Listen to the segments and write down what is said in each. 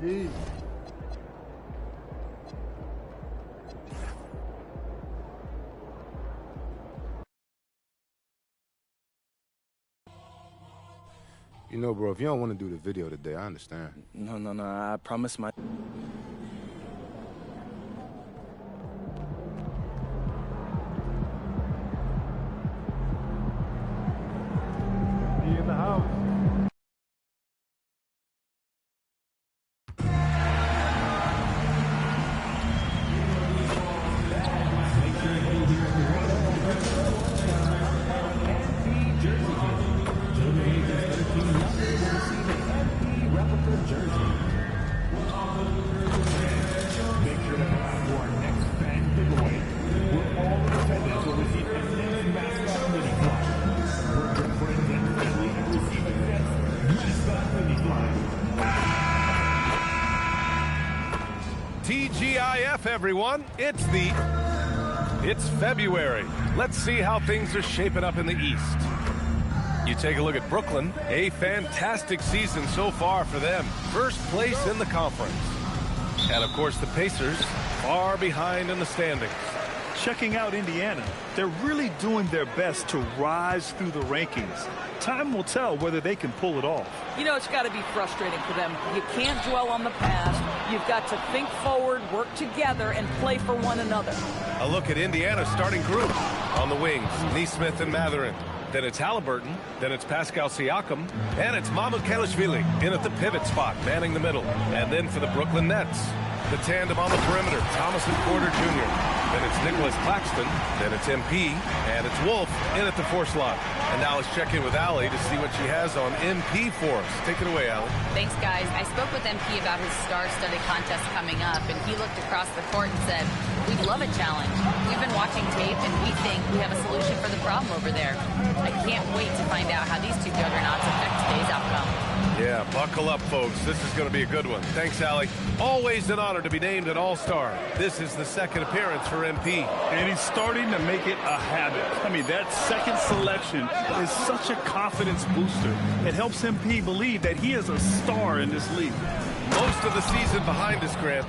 Peace. You know, bro, if you don't want to do the video today, I understand. No, I promise my... Be in the house. TGIF, everyone. It's February. Let's see how things are shaping up in the East. You take a look at Brooklyn, a fantastic season so far for them. First place in the conference. And, of course, the Pacers far behind in the standings. Checking out Indiana, they're really doing their best to rise through the rankings. Time will tell whether they can pull it off. You know, it's got to be frustrating for them. You can't dwell on the past. You've got to think forward, work together, and play for one another. A look at Indiana's starting group. On the wings, Nesmith and Mathurin. Then it's Halliburton. Then it's Pascal Siakam. And it's Mamukelashvili in at the pivot spot, manning the middle. And then for the Brooklyn Nets, the tandem on the perimeter, Thomas and Porter Jr. Then it's Nicholas Claxton. Then it's MP. And it's Wolf in at the 4 slot. And now let's check in with Allie to see what she has on MP for us. Take it away, Allie. Thanks, guys. I spoke with MP about his star-studded contest coming up, and he looked across the court and said, "We'd love a challenge. We've been watching tape, and we think we have a solution for the problem over there." I can't wait to find out how these two juggernauts affect today's outcome. Yeah, buckle up, folks. This is going to be a good one. Thanks, Allie. Always an honor to be named an All-Star. This is the second appearance for MP. And he's starting to make it a habit. I mean, that second selection is such a confidence booster. It helps MP believe that he is a star in this league. Most of the season behind us, Grant.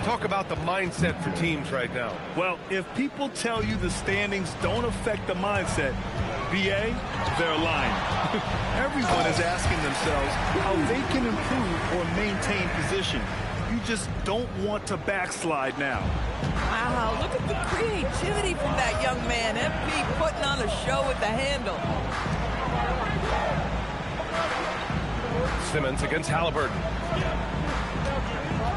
Talk about the mindset for teams right now. Well, if people tell you the standings don't affect the mindset, BA, they're lying. Everyone is asking themselves how they can improve or maintain position. You just don't want to backslide now. Wow, look at the creativity from that young man. MP putting on a show with the handle. Simmons against Halliburton.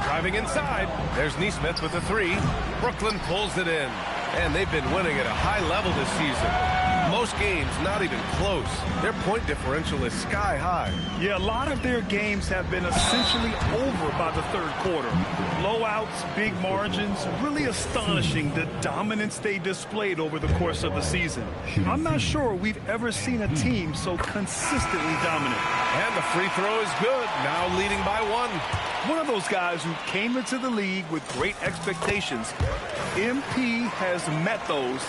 Driving inside. There's Nesmith with the 3. Brooklyn pulls it in. And they've been winning at a high level this season. Most games not even close. Their point differential is sky high. Yeah, a lot of their games have been essentially over by the third quarter. Blowouts, big margins, really astonishing the dominance they displayed over the course of the season. I'm not sure we've ever seen a team so consistently dominant. And the free throw is good, now leading by 1. One of those guys who came into the league with great expectations. MP has met those.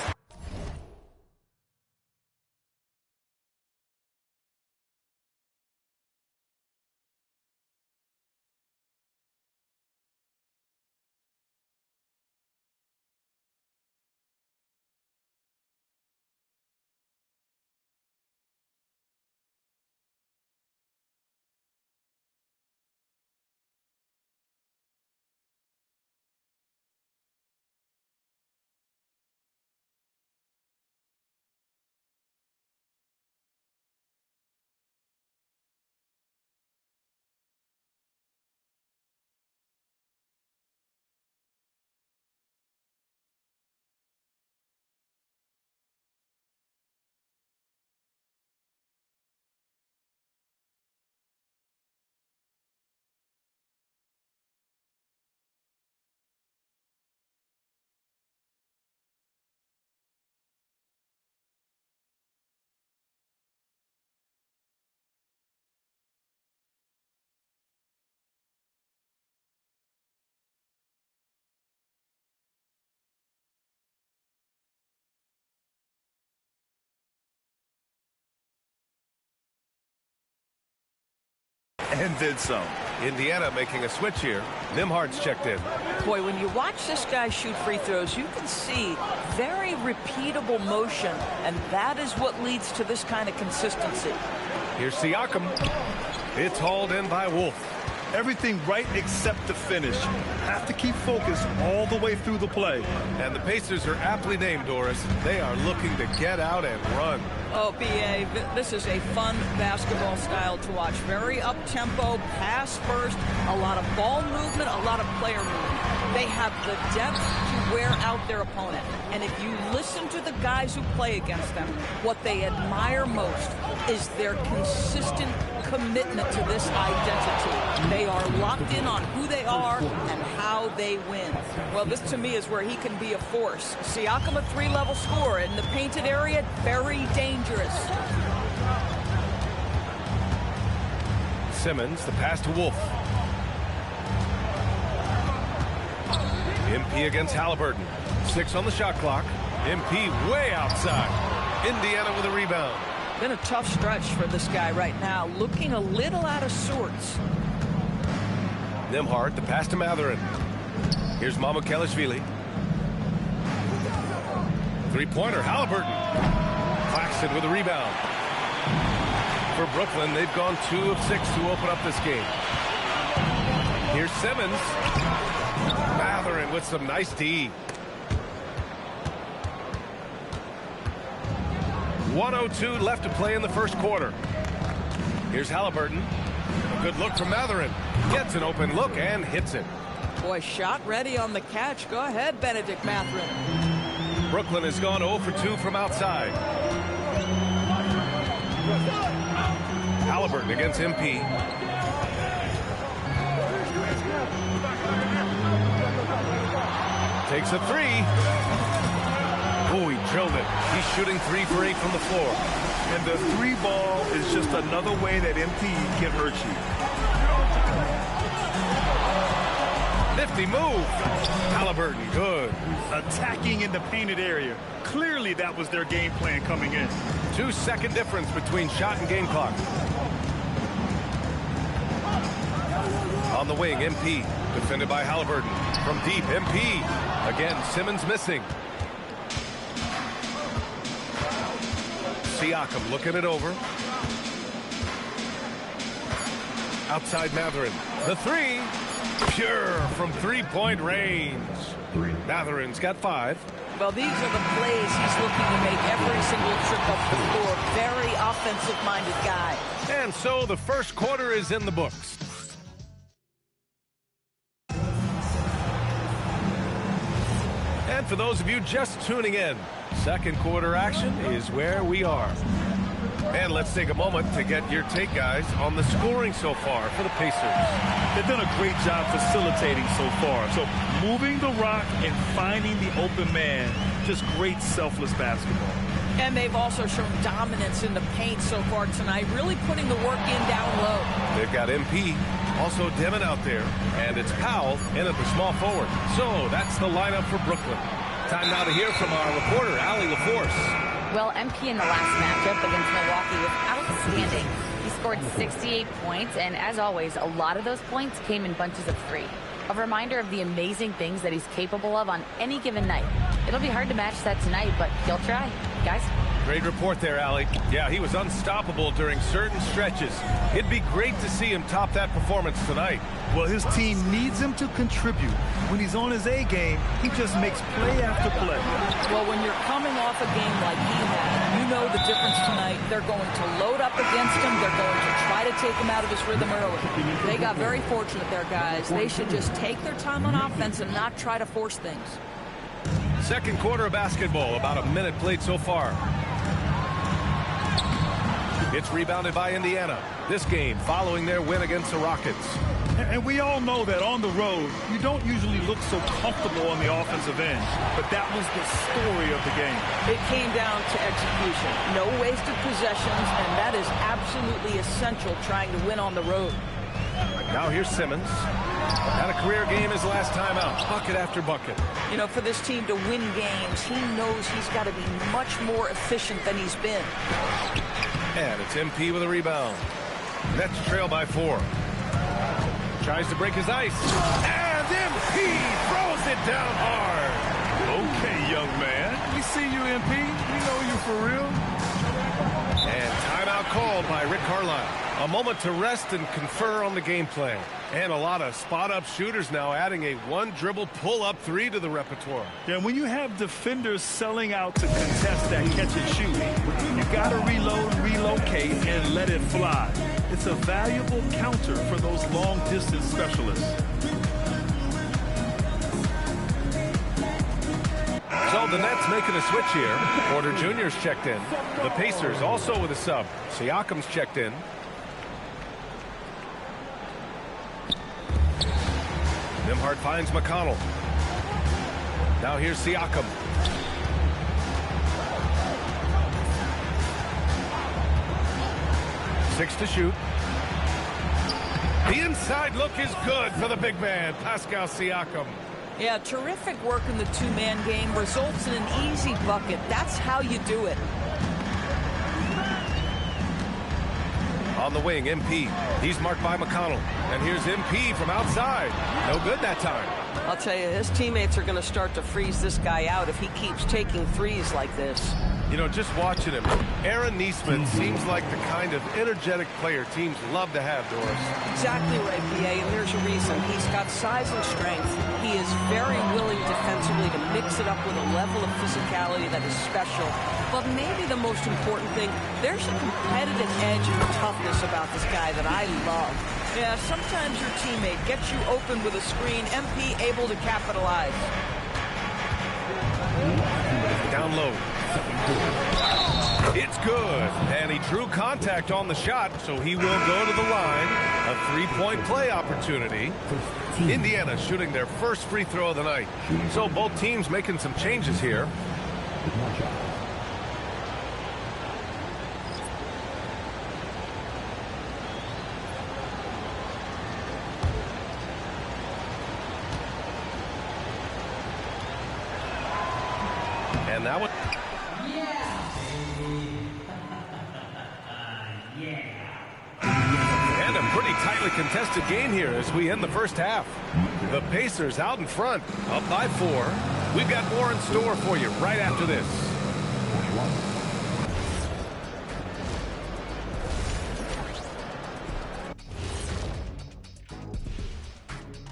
And then some. Indiana making a switch here. Nembhard's checked in. Boy, when you watch this guy shoot free throws, you can see very repeatable motion, and that is what leads to this kind of consistency. Here's Siakam. It's hauled in by Wolf. Everything right except the finish. Have to keep focused all the way through the play. And the Pacers are aptly named, Doris. They are looking to get out and run. Oh, B.A., this is a fun basketball style to watch. Very up-tempo, pass first, a lot of ball movement, a lot of player movement. They have the depth to wear out their opponent. And if you listen to the guys who play against them, what they admire most is their consistent commitment to this identity. They are locked in on who they are and how they win. Well, this to me is where he can be a force. Siakam, a three-level scorer in the painted area, very dangerous. Simmons, the pass to Wolf. MP against Halliburton. 6 on the shot clock. MP way outside. Indiana with a rebound. Been a tough stretch for this guy right now, looking a little out of sorts. Nembhard, the pass to Mathurin. Here's Mamukelashvili. Three-pointer, Halliburton. Claxton with a rebound. For Brooklyn, they've gone 2 of 6 to open up this game. Here's Simmons. Mathurin with some nice D. 1:02 left to play in the first quarter. Here's Halliburton. A good look from Mathurin. Gets an open look and hits it. Boy, shot ready on the catch. Go ahead, Benedict Mathurin. Brooklyn has gone 0 for 2 from outside. Halliburton against MP. Takes a 3. Oh, he drilled it. He's shooting 3 for 8 from the floor. And the 3 ball is just another way that MP can hurt you. Nifty move. Halliburton, good. Attacking in the painted area. Clearly that was their game plan coming in. 2-second difference between shot and game clock. On the wing, MP. Defended by Halliburton. From deep, MP. Again, Simmons missing. Siakam looking it over. Outside Mathurin. The 3. Pure from three-point range. Mathurin's got 5. Well, these are the plays he's looking to make every single trip up the floor. Very offensive-minded guy. And so the first quarter is in the books. And for those of you just tuning in, second quarter action is where we are. And let's take a moment to get your take, guys, on the scoring so far for the Pacers. They've done a great job facilitating so far. So moving the rock and finding the open man, just great selfless basketball. And they've also shown dominance in the paint so far tonight, really putting the work in down low. They've got MP, also Demon out there, and it's Powell in at the small forward. So that's the lineup for Brooklyn. Time now to hear from our reporter, Allie LaForce. Well, MP in the last matchup against Milwaukee was outstanding. He scored 68 points, and as always, a lot of those points came in bunches of 3. A reminder of the amazing things that he's capable of on any given night. It'll be hard to match that tonight, but he'll try. Guys? Great report there, Allie. Yeah, he was unstoppable during certain stretches. It'd be great to see him top that performance tonight. Well, his team needs him to contribute. When he's on his A game, he just makes play after play. Well, when you're coming off a game like he had, you know the difference tonight. They're going to load up against him. They're going to try to take him out of his rhythm early. They got very fortunate there, guys. They should just take their time on offense and not try to force things. Second quarter of basketball, about a minute played so far. It's rebounded by Indiana. This game following their win against the Rockets. And we all know that on the road, you don't usually look so comfortable on the offensive end. But that was the story of the game. It came down to execution. No wasted possessions, and that is absolutely essential trying to win on the road. Now here's Simmons. Had a career game his last time out. Bucket after bucket. You know, for this team to win games, he knows he's got to be much more efficient than he's been. And it's MP with a rebound. Nets trail by 4. Tries to break his ice. And MP throws it down hard. Okay, young man. We see you, MP. We know you for real. And timeout called by Rick Carlisle. A moment to rest and confer on the game plan. And a lot of spot-up shooters now adding a one-dribble pull-up three to the repertoire. Yeah, when you have defenders selling out to contest that catch and shoot, you got to reload, relocate, and let it fly. It's a valuable counter for those long-distance specialists. So the Nets making a switch here. Porter Jr.'s checked in. The Pacers also with a sub. Siakam's checked in. Nembhard finds McConnell. Now here's Siakam. Six to shoot. The inside look is good for the big man, Pascal Siakam. Yeah, terrific work in the two-man game results in an easy bucket. That's how you do it. On the wing, MP. He's marked by McConnell. And here's MP from outside. No good that time. I'll tell you, his teammates are going to start to freeze this guy out if he keeps taking threes like this. You know, just watching him, Aaron Nesmith seems like the kind of energetic player teams love to have, Doris. Exactly right, B.A., and there's a reason. He's got size and strength. He is very willing defensively to mix it up with a level of physicality that is special. But maybe the most important thing, there's a competitive edge and toughness about this guy that I love. Yeah, sometimes your teammate gets you open with a screen, MP able to capitalize. Down low. It's good. And he drew contact on the shot, so he will go to the line. A three-point play opportunity. Indiana shooting their first free throw of the night. So both teams making some changes here. And that one. And a pretty tightly contested game here as we end the first half. The Pacers out in front, up by 4. We've got more in store for you right after this.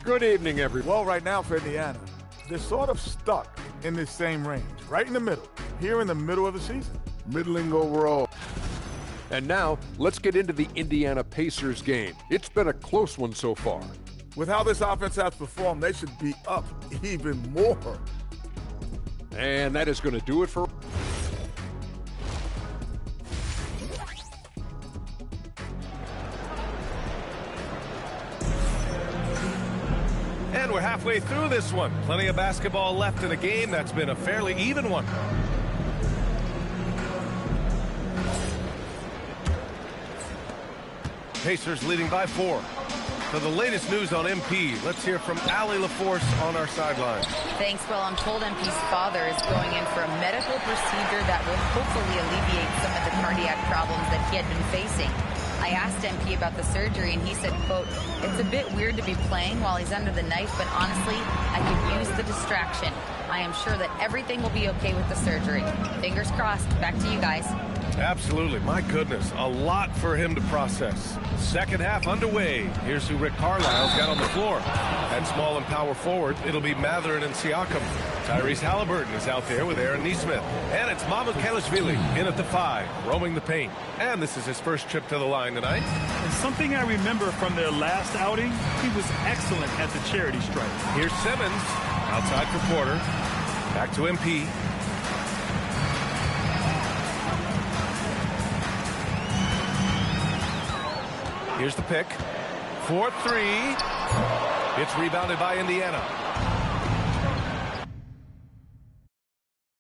Good evening, everyone. Well, right now for Indiana, they're sort of stuck in this same range, right in the middle, here in the middle of the season. Middling overall. And now, let's get into the Indiana Pacers game. It's been a close one so far. With how this offense has performed, they should be up even more. And that is going to do it for... And we're halfway through this one. Plenty of basketball left in a game that's been a fairly even one. Pacers leading by 4. For the latest news on MP, let's hear from Allie LaForce on our sideline. Thanks. Well, I'm told MP's father is going in for a medical procedure that will hopefully alleviate some of the cardiac problems that he had been facing. I asked MP about the surgery, and he said, quote, "It's a bit weird to be playing while he's under the knife, but honestly, I could use the distraction. I am sure that everything will be okay with the surgery. Fingers crossed." Back to you guys. Absolutely. My goodness, a lot for him to process. Second half underway. Here's who Rick Carlisle's got on the floor. At small and power forward, it'll be Mathurin and Siakam. Tyrese Halliburton is out there with Aaron Nesmith. And it's Mamukelashvili in at the 5, roaming the paint. And this is his first trip to the line tonight. And something I remember from their last outing, he was excellent at the charity stripe. Here's Simmons, outside for Porter. Back to MP. Here's the pick. 4-3. It's rebounded by Indiana.